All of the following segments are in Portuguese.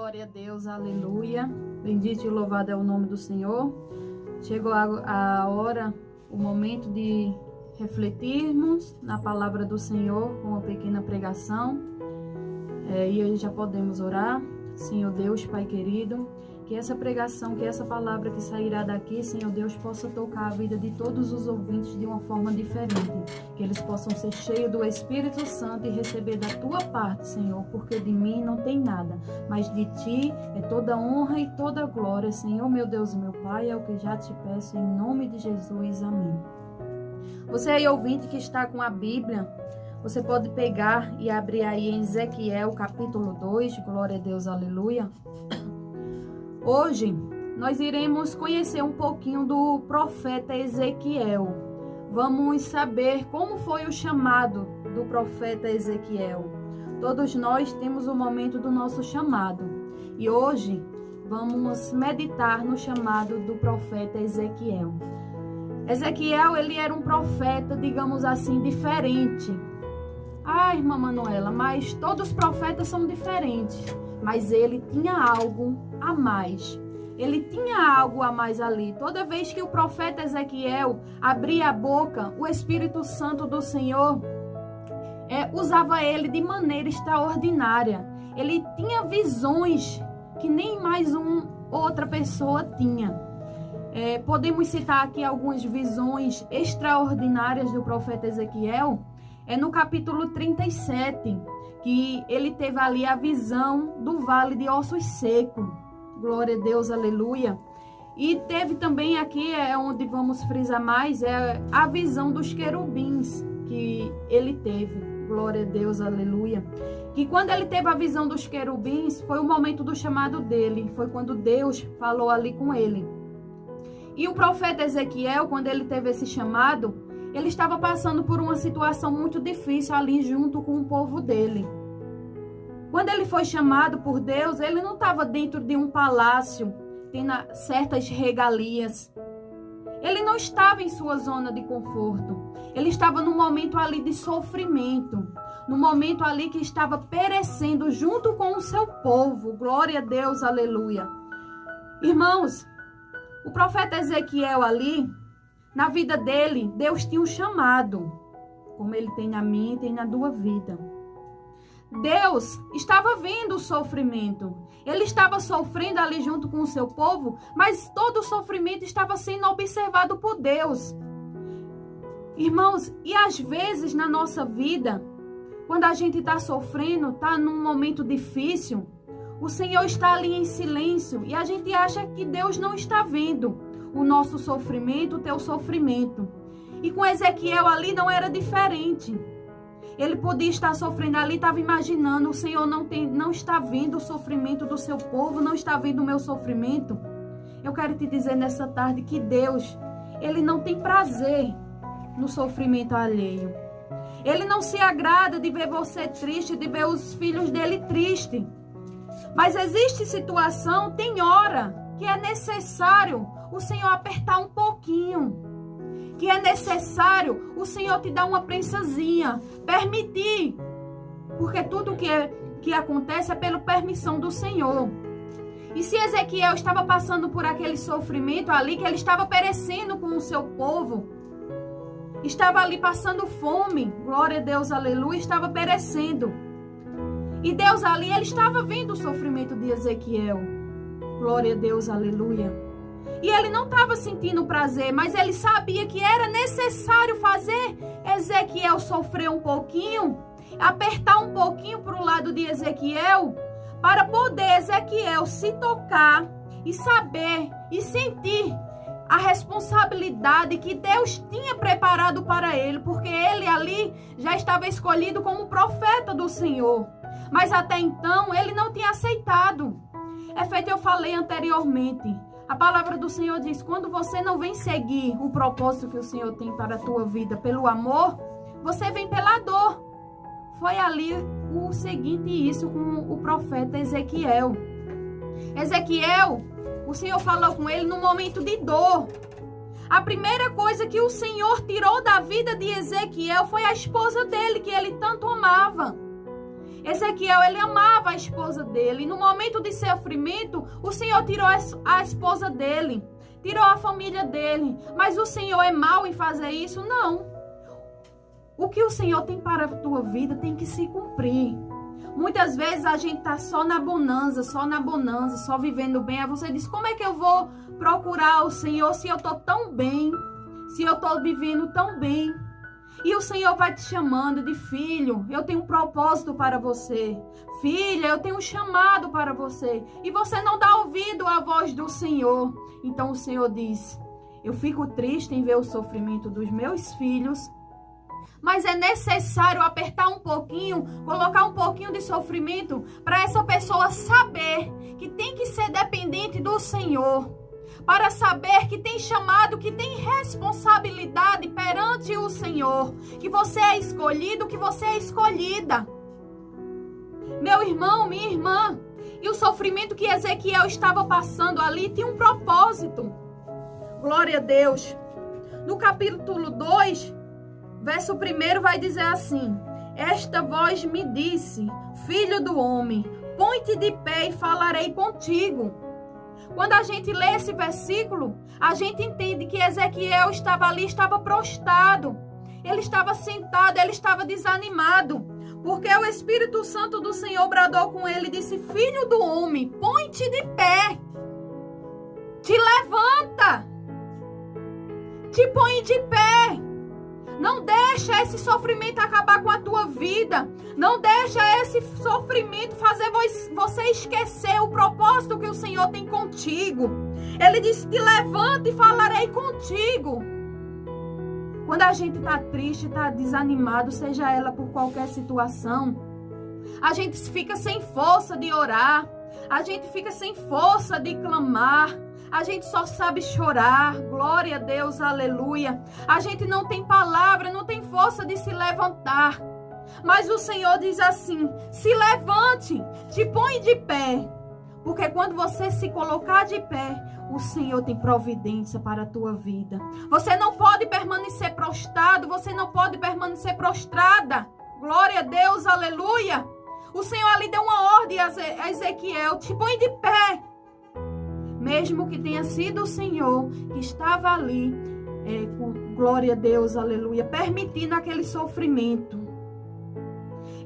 Glória a Deus, aleluia. Bendito e louvado é o nome do Senhor. Chegou a hora, o momento de refletirmos na palavra do Senhor com uma pequena pregação. E aí já podemos orar. Senhor Deus, Pai querido, que essa pregação, que essa palavra que sairá daqui, Senhor Deus, possa tocar a vida de todos os ouvintes de uma forma diferente. Que eles possam ser cheios do Espírito Santo e receber da Tua parte, Senhor, porque de mim não tem nada, mas de Ti é toda honra e toda glória, Senhor, meu Deus e meu Pai, é o que já te peço em nome de Jesus, amém. Você aí, ouvinte que está com a Bíblia, você pode pegar e abrir aí em Ezequiel, capítulo 2, glória a Deus, aleluia. Hoje, nós iremos conhecer um pouquinho do profeta Ezequiel. Vamos saber como foi o chamado do profeta Ezequiel. Todos nós temos o momento do nosso chamado. E hoje, vamos meditar no chamado do profeta Ezequiel. Ezequiel, ele era um profeta, digamos assim, diferente. Ah, irmã Manuela, mas todos os profetas são diferentes. Mas ele tinha algo a mais. Ele tinha algo a mais ali. Toda vez que o profeta Ezequiel abria a boca, o Espírito Santo do Senhor usava ele de maneira extraordinária. Ele tinha visões que nem mais outra pessoa tinha. Podemos citar aqui algumas visões extraordinárias do profeta Ezequiel. No capítulo 37, que ele teve ali a visão do vale de ossos secos. Glória a Deus, aleluia. E teve também aqui, onde vamos frisar mais, a visão dos querubins que ele teve. Glória a Deus, aleluia. Que quando ele teve a visão dos querubins, foi o momento do chamado dele. Foi quando Deus falou ali com ele. E o profeta Ezequiel, quando ele teve esse chamado, ele estava passando por uma situação muito difícil ali junto com o povo dele. Quando ele foi chamado por Deus, ele não estava dentro de um palácio, tendo certas regalias. Ele não estava em sua zona de conforto. Ele estava num momento ali de sofrimento. No momento ali que estava perecendo junto com o seu povo. Glória a Deus, aleluia. Irmãos, o profeta Ezequiel ali, na vida dele, Deus tinha um chamado, como ele tem na minha e tem na tua vida. Deus estava vendo o sofrimento. Ele estava sofrendo ali junto com o seu povo, mas todo o sofrimento estava sendo observado por Deus. Irmãos, e às vezes na nossa vida, quando a gente está sofrendo, está num momento difícil, o Senhor está ali em silêncio e a gente acha que Deus não está vendo o nosso sofrimento, o teu sofrimento. E com Ezequiel ali não era diferente. Ele podia estar sofrendo ali, estava imaginando, o Senhor não está vendo o sofrimento do seu povo, não está vendo o meu sofrimento. Eu quero te dizer nessa tarde que Deus, Ele não tem prazer no sofrimento alheio. Ele não se agrada de ver você triste, de ver os filhos dele tristes. Mas existe situação, tem hora que é necessário o Senhor apertar um pouquinho, que é necessário o Senhor te dar uma prensazinha, permitir, porque tudo que acontece é pela permissão do Senhor. E se Ezequiel estava passando por aquele sofrimento ali, que ele estava perecendo com o seu povo, estava ali passando fome, glória a Deus, aleluia, estava perecendo. E Deus ali, ele estava vendo o sofrimento de Ezequiel, glória a Deus, aleluia. E ele não estava sentindo prazer, mas ele sabia que era necessário fazer Ezequiel sofrer um pouquinho, apertar um pouquinho para o lado de Ezequiel, para poder Ezequiel se tocar e saber e sentir a responsabilidade que Deus tinha preparado para ele, porque ele ali já estava escolhido como profeta do Senhor. Mas até então ele não tinha aceitado. É feito, eu falei anteriormente. A palavra do Senhor diz, quando você não vem seguir o propósito que o Senhor tem para a tua vida pelo amor, você vem pela dor. Foi ali o seguinte isso com o profeta Ezequiel. Ezequiel, o Senhor falou com ele num momento de dor. A primeira coisa que o Senhor tirou da vida de Ezequiel foi a esposa dele, que ele tanto amava. Ezequiel, ele amava a esposa esposa dele. E no momento de sofrimento, o Senhor tirou a esposa dele, tirou a família dele. Mas o Senhor é mau em fazer isso? Não. O que o Senhor tem para a tua vida tem que se cumprir. Muitas vezes a gente tá só na bonança, só vivendo bem. Aí você diz, como é que eu vou procurar o Senhor se eu tô tão bem? Se eu tô vivendo tão bem? E o Senhor vai te chamando de filho, eu tenho um propósito para você. Filha, eu tenho um chamado para você. E você não dá ouvido à voz do Senhor. Então o Senhor diz, eu fico triste em ver o sofrimento dos meus filhos, mas é necessário apertar um pouquinho, colocar um pouquinho de sofrimento para essa pessoa saber que tem que ser dependente do Senhor. Para saber que tem chamado, que tem responsabilidade perante o Senhor. Que você é escolhido, que você é escolhida. Meu irmão, minha irmã. E o sofrimento que Ezequiel estava passando ali tinha um propósito. Glória a Deus. No capítulo 2... verso 1 vai dizer assim, esta voz me disse, filho do homem, põe-te de pé e falarei contigo. Quando a gente lê esse versículo, a gente entende que Ezequiel estava ali, estava prostrado. Ele estava sentado, ele estava desanimado. Porque o Espírito Santo do Senhor bradou com ele e disse, filho do homem, põe-te de pé. Te levanta. Te põe de pé. Não deixa esse sofrimento acabar com a tua vida. Não deixa esse sofrimento fazer você esquecer o propósito que o Senhor tem contigo. Ele disse, te levanta e falarei contigo. Quando a gente está triste, está desanimado, seja ela por qualquer situação, a gente fica sem força de orar. A gente fica sem força de clamar. A gente só sabe chorar. Glória a Deus, aleluia. A gente não tem palavra, não tem força de se levantar. Mas o Senhor diz assim, se levante, te põe de pé. Porque quando você se colocar de pé, o Senhor tem providência para a tua vida. Você não pode permanecer prostrado, você não pode permanecer prostrada. Glória a Deus, aleluia. O Senhor ali deu uma ordem a Ezequiel, te põe de pé. Mesmo que tenha sido o Senhor que estava ali, com glória a Deus, aleluia, permitindo aquele sofrimento.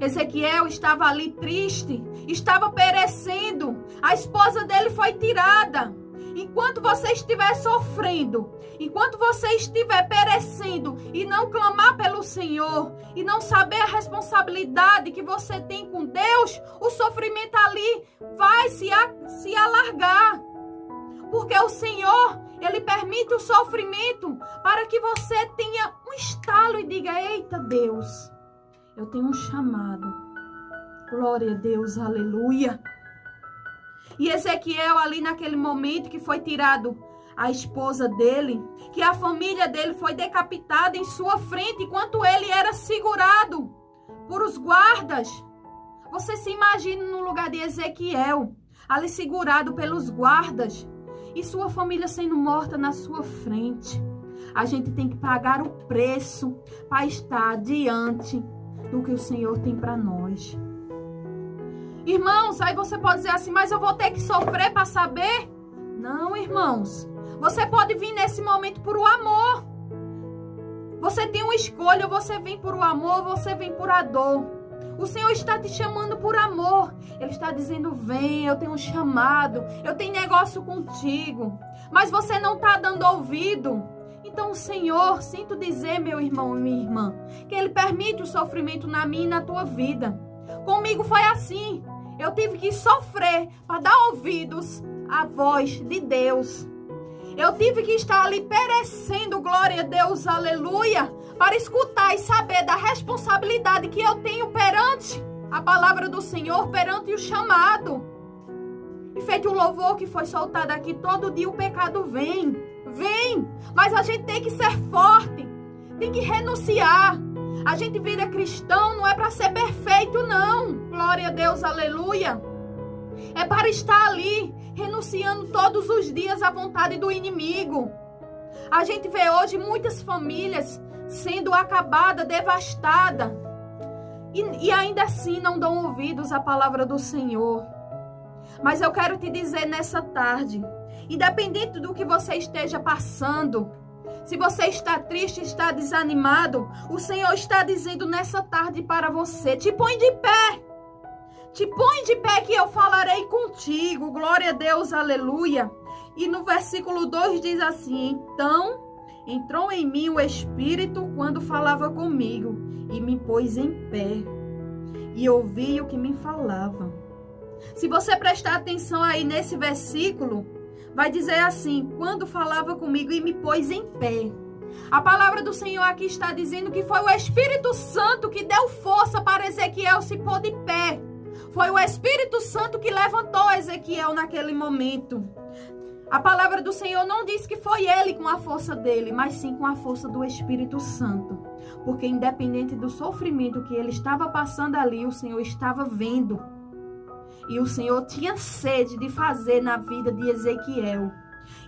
Ezequiel estava ali triste, estava perecendo, a esposa dele foi tirada. Enquanto você estiver sofrendo, enquanto você estiver perecendo e não clamar pelo Senhor e não saber a responsabilidade que você tem com Deus, o sofrimento ali vai se alargar. Porque o Senhor, Ele permite o sofrimento para que você tenha um estalo e diga, eita Deus, eu tenho um chamado. Glória a Deus, aleluia. E Ezequiel ali naquele momento que foi tirado a esposa dele, que a família dele foi decapitada em sua frente enquanto ele era segurado por os guardas. Você se imagina no lugar de Ezequiel, ali segurado pelos guardas e sua família sendo morta na sua frente. A gente tem que pagar o preço para estar diante do que o Senhor tem para nós. Irmãos, aí você pode dizer assim, mas eu vou ter que sofrer para saber? Não, irmãos. Você pode vir nesse momento por o amor. Você tem uma escolha, você vem por o amor, você vem por a dor. O Senhor está te chamando por amor. Ele está dizendo, vem, eu tenho um chamado, eu tenho negócio contigo. Mas você não está dando ouvido. Então o Senhor, sinto dizer, meu irmão e minha irmã, que Ele permite o sofrimento na minha e na tua vida. Comigo foi assim. Eu tive que sofrer para dar ouvidos à voz de Deus. Eu tive que estar ali perecendo, glória a Deus, aleluia, para escutar e saber da responsabilidade que eu tenho perante a palavra do Senhor, perante o chamado. E feito o louvor que foi soltado aqui, todo dia o pecado vem, mas a gente tem que ser forte, tem que renunciar. A gente vira cristão não é para ser perfeito, não. Glória a Deus, aleluia. É para estar ali, renunciando todos os dias à vontade do inimigo. A gente vê hoje muitas famílias sendo acabadas, devastadas. E ainda assim não dão ouvidos à palavra do Senhor. Mas eu quero te dizer nessa tarde, independente do que você esteja passando, se você está triste, está desanimado, o Senhor está dizendo nessa tarde para você: te põe de pé. Te põe de pé que eu falarei contigo. Glória a Deus, aleluia. E no versículo 2 diz assim: então entrou em mim o Espírito quando falava comigo e me pôs em pé e ouvi o que me falava. Se você prestar atenção aí nesse versículo, vai dizer assim: quando falava comigo e me pôs em pé. A palavra do Senhor aqui está dizendo que foi o Espírito Santo que deu força para Ezequiel se pôr de pé. Foi o Espírito Santo que levantou Ezequiel naquele momento. A palavra do Senhor não diz que foi ele com a força dele, mas sim com a força do Espírito Santo. Porque independente do sofrimento que ele estava passando ali, o Senhor estava vendo. E o Senhor tinha sede de fazer na vida de Ezequiel.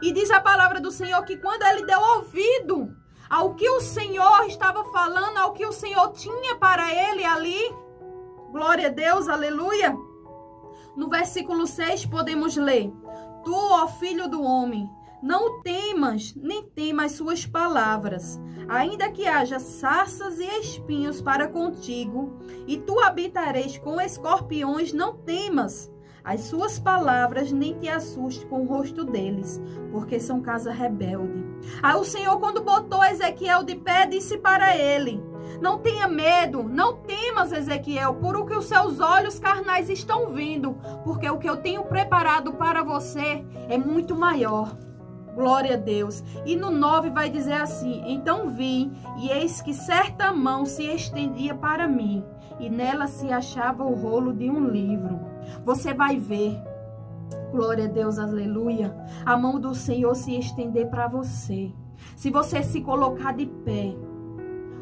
E diz a palavra do Senhor que quando ele deu ouvido ao que o Senhor estava falando, ao que o Senhor tinha para ele ali, glória a Deus, aleluia. No versículo 6 podemos ler: tu, ó filho do homem, não temas, nem temas suas palavras, ainda que haja sarças e espinhos para contigo, e tu habitareis com escorpiões, não temas as suas palavras, nem te assuste com o rosto deles, porque são casa rebelde. Aí o Senhor, quando botou Ezequiel de pé, disse para ele: não tenha medo, não temas, Ezequiel, por o que os seus olhos carnais estão vendo, porque o que eu tenho preparado para você é muito maior. Glória a Deus. E no 9 vai dizer assim: então vi, e eis que certa mão se estendia para mim, e nela se achava o rolo de um livro. Você vai ver, glória a Deus, aleluia, a mão do Senhor se estender para você. Se você se colocar de pé,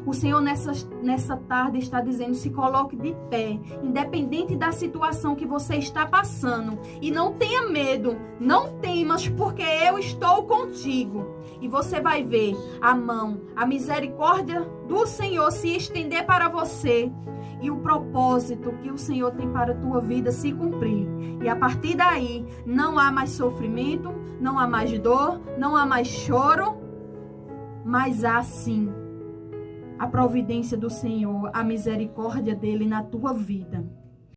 o Senhor nessa tarde está dizendo: se coloque de pé, independente da situação que você está passando. E não tenha medo, não temas, porque eu estou contigo. E você vai ver a mão, a misericórdia do Senhor se estender para você. E o propósito que o Senhor tem para a tua vida se cumprir. E a partir daí, não há mais sofrimento, não há mais dor, não há mais choro, mas há sim a providência do Senhor, a misericórdia dele na tua vida.